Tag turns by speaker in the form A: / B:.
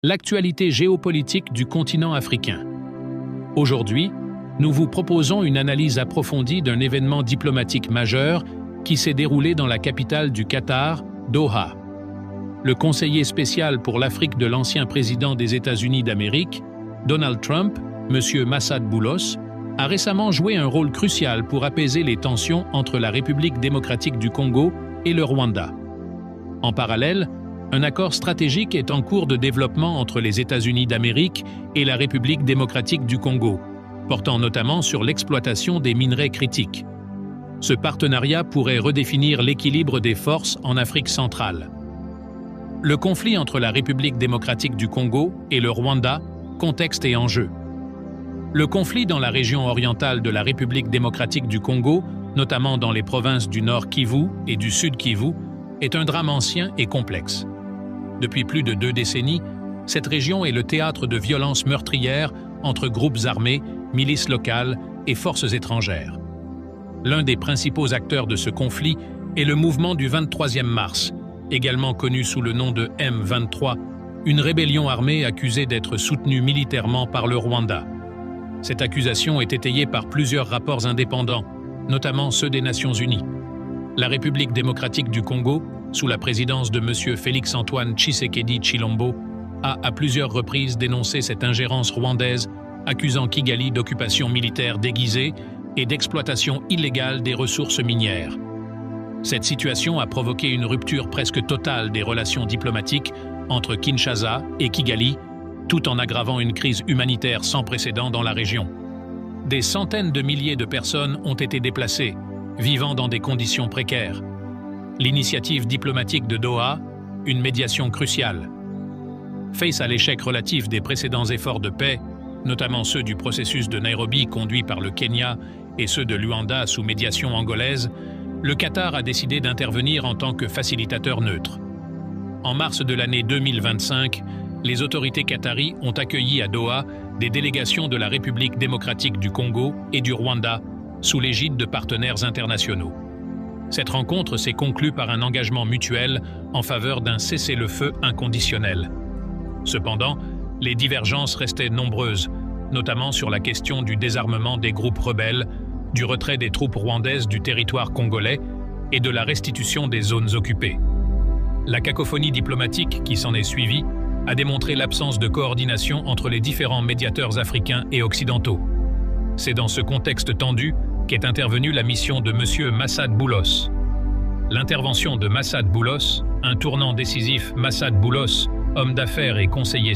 A: l'actualité géopolitique du continent africain. Aujourd'hui, nous vous proposons une analyse approfondie d'un événement diplomatique majeur qui s'est déroulé dans la capitale du Qatar, Doha. Le conseiller spécial pour l'Afrique de l'ancien président des États-Unis d'Amérique, Donald Trump, M. Massad Boulos, a récemment joué un rôle crucial pour apaiser les tensions entre la République démocratique du Congo et le Rwanda. En parallèle, un accord stratégique est en cours de développement entre les États-Unis d'Amérique et la République démocratique du Congo, portant notamment sur l'exploitation des minerais critiques. Ce partenariat pourrait redéfinir l'équilibre des forces en Afrique centrale. Le conflit entre la République démocratique du Congo et le Rwanda, contexte et enjeu. Le conflit dans la région orientale de la République démocratique du Congo, notamment dans les provinces du Nord Kivu et du Sud Kivu, est un drame ancien et complexe. Depuis plus de 2 décennies, cette région est le théâtre de violences meurtrières entre groupes armés, milices locales et forces étrangères. L'un des principaux acteurs de ce conflit est le mouvement du 23e mars, également connu sous le nom de M23, une rébellion armée accusée d'être soutenue militairement par le Rwanda. Cette accusation est étayée par plusieurs rapports indépendants, notamment ceux des Nations Unies. La République démocratique du Congo, sous la présidence de M. Félix-Antoine Tshisekedi Tshilombo, a à plusieurs reprises dénoncé cette ingérence rwandaise, accusant Kigali d'occupation militaire déguisée et d'exploitation illégale des ressources minières. Cette situation a provoqué une rupture presque totale des relations diplomatiques entre Kinshasa et Kigali, tout en aggravant une crise humanitaire sans précédent dans la région. Des centaines de milliers de personnes ont été déplacées, vivant dans des conditions précaires. L'initiative diplomatique de Doha, une médiation cruciale. Face à l'échec relatif des précédents efforts de paix, notamment ceux du processus de Nairobi conduit par le Kenya et ceux de Luanda sous médiation angolaise, le Qatar a décidé d'intervenir en tant que facilitateur neutre. En mars de l'année 2025, les autorités qataries ont accueilli à Doha des délégations de la République démocratique du Congo et du Rwanda, sous l'égide de partenaires internationaux. Cette rencontre s'est conclue par un engagement mutuel en faveur d'un cessez-le-feu inconditionnel. Cependant, les divergences restaient nombreuses, notamment sur la question du désarmement des groupes rebelles, du retrait des troupes rwandaises du territoire congolais et de la restitution des zones occupées. La cacophonie diplomatique qui s'en est suivie a démontré l'absence de coordination entre les différents médiateurs africains et occidentaux. C'est dans ce contexte tendu qu'est intervenue la mission de M. Massad Boulos. L'intervention de Massad Boulos, un tournant décisif. Massad Boulos, homme d'affaires et conseiller